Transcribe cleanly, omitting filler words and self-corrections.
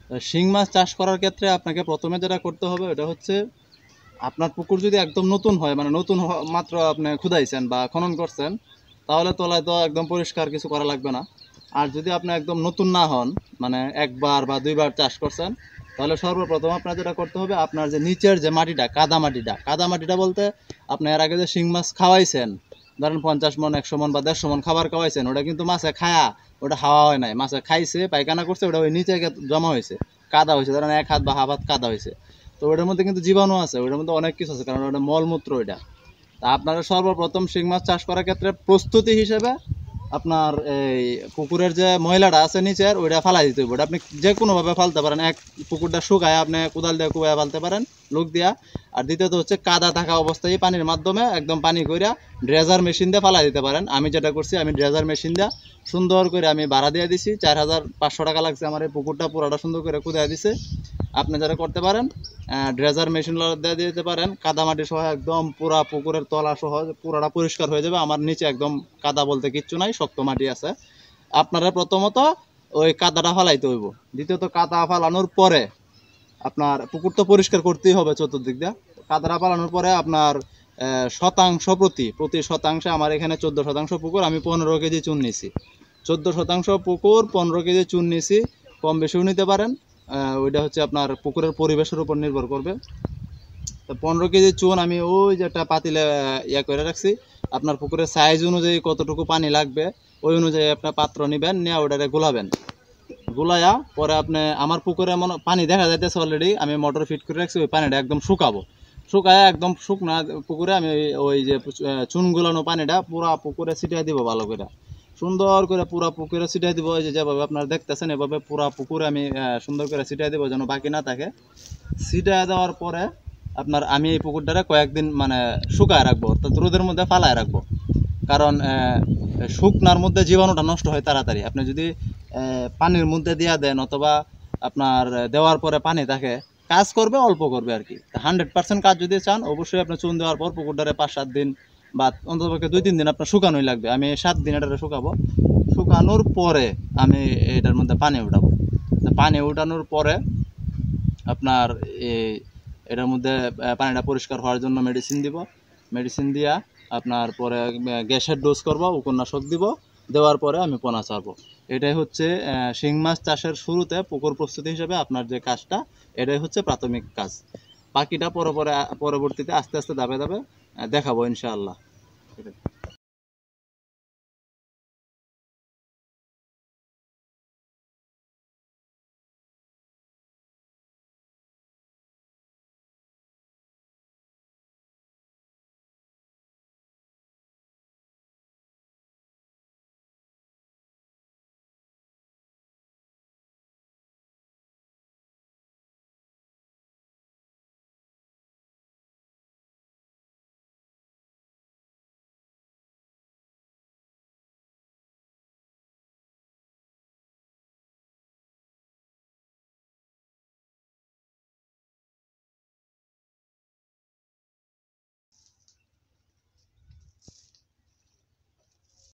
শিং মাছ চাষ করার ক্ষেত্রে আপনাকে প্রথমে যেটা করতে হবে ওটা হচ্ছে আপনার পুকুর যদি একদম নতুন হয়, মানে নতুন মাত্র আপনি খুদাইছেন বা খনন করছেন, তাহলে তলায় তো একদম পরিষ্কার কিছু করা লাগবে না। আর যদি আপনি একদম নতুন না হন, মানে একবার বা দুইবার চাষ করছেন, তাহলে সর্বপ্রথম আপনার যেটা করতে হবে, আপনার যে নিচের যে মাটিটা, কাদা মাটিটা বলতে আপনি এর আগে যে শিং মাছ খাওয়াইছেন, ধরেন 50 মন 100 মন বা 150 মন খাবার খাওয়াইছেন, ওটা কিন্তু মাছে খায়া ওটা হাওয়া হয় নাই, মাছে খাইছে পায়খানা করছে, ওটা ওই নিচে জমা হয়েছে, কাদা হয়েছে, ধরেন 1 হাত বা হাফ হাত কাদা হয়েছে। তো ওটার মধ্যে কিন্তু জীবাণু আছে, ওটার মধ্যে অনেক কিছু আছে, কারণ ওটা মলমূত্র। ওইটা তা আপনারা সর্বপ্রথম শিং মাছ চাষ করার ক্ষেত্রে প্রস্তুতি হিসেবে আপনার এই পুকুরের যে ময়লাটা আছে নিচের, ওইটা ফালাই দিতে হবে। ওটা আপনি যে কোনোভাবে ফালতে পারেন, এক পুকুরটা শুকায় আপনি কোদাল দিয়ে কুবায় ফালতে পারেন লোক দিয়া। আর দ্বিতীয়ত হচ্ছে কাদা থাকা অবস্থায় পানির মাধ্যমে একদম পানি কইরা ড্রেজার মেশিন দিয়ে ফালাই দিতে পারেন। আমি যেটা করছি, আমি ড্রেজার মেশিন দিয়ে সুন্দর করে আমি ভাড়া দিয়ে দিছি, 4500 টাকা লাগছে আমার এই পুকুরটা পুরাটা সুন্দর করে কুদায় দিছে। আপনি যারা করতে পারেন ড্রেজার মেশিন দিয়ে দিতে পারেন, কাদামাটি সহ একদম পুরা পুকুরের তলা সহ পুরাটা পরিষ্কার হয়ে যাবে। আমার নিচে একদম কাদা বলতে কিচ্ছু নাই, শক্ত মাটি আছে। আপনারা প্রথমত ওই কাদাটা ফালাইতে হইব। দ্বিতীয়ত কাদা ফালানোর পরে আপনার পুকুর তো পরিষ্কার করতেই হবে চতুর্দিক দিয়ে। কাদাটা ফালানোর পরে আপনার শতাংশ প্রতি শতাংশে, আমার এখানে 14 শতাংশ পুকুর, আমি 15 কেজি চুন নিছি। 14 শতাংশ পুকুর 15 কেজি চুন নিছি, কম বেশিও নিতে পারেন। ওইটা হচ্ছে আপনার পুকুরের পরিবেশের উপর নির্ভর করবে। তো 15 কেজি চুন আমি ওই যে একটা পাতিলে ইয়া করে রাখছি। আপনার পুকুরের সাইজ অনুযায়ী কতটুকু পানি লাগবে ওই অনুযায়ী আপনার পাত্র নেবেন, নিয়ে ওটারে গোলাবেন। গুলাইয়া পরে আপনি, আমার পুকুরে এমন পানি দেখা যাইতেছে অলরেডি, আমি মোটর ফিট করে রাখছি, ওই পানিটা একদম শুকাবো। শুকায় একদম শুকনা পুকুরে আমি ওই যে চুন গুলানো পানিটা পুরা পুকুরে ছিটিয়ে দিব, ভালো করে সুন্দর করে পুরা পুকুরে ছিটিয়ে দিব। ওই যে যেভাবে আপনারা দেখতেছেন এভাবে পুরা পুকুরে আমি সুন্দর করে ছিটিয়ে দিব, যেন বাকি না থাকে। ছিটিয়ে দেওয়ার পরে আপনার আমি এই পুকুরটারে কয়েকদিন মানে শুকায় রাখবো, অর্থাৎ রোদের মধ্যে ফালায় রাখবো। কারণ শুকনার মধ্যে জীবাণুটা নষ্ট হয় তাড়াতাড়ি। আপনি যদি পানির মধ্যে দিয়া দেন অথবা আপনার দেওয়ার পরে পানি থাকে, কাজ করবে অল্প করবে আর কি। 100% কাজ যদি চান, অবশ্যই আপনি চুন দেওয়ার পর পুকুরটারে 5-7 দিন বা অন্ততপক্ষে 2-3 দিন আপনার শুকানোই লাগবে। আমি 7 দিন এটারে শুকাবো। শুকানোর পরে আমি এটার মধ্যে পানি উঠাবো। পানি উঠানোর পরে আপনার এই এটার মধ্যে পানিটা পরিষ্কার হওয়ার জন্য মেডিসিন দিব। মেডিসিন দিয়া আপনার পরে গ্যাসের ডোজ করব, উপন্যাসক দিব। দেওয়ার পরে আমি পোনা ছাড়বো। এটাই হচ্ছে শিং মাছ চাষের শুরুতে পুকুর প্রস্তুতি হিসেবে আপনার যে কাজটা, এটাই হচ্ছে প্রাথমিক কাজ। বাকিটা পরবর্তীতে আস্তে আস্তে ধাপে ধাপে দেখাবো ইনশাআল্লাহ।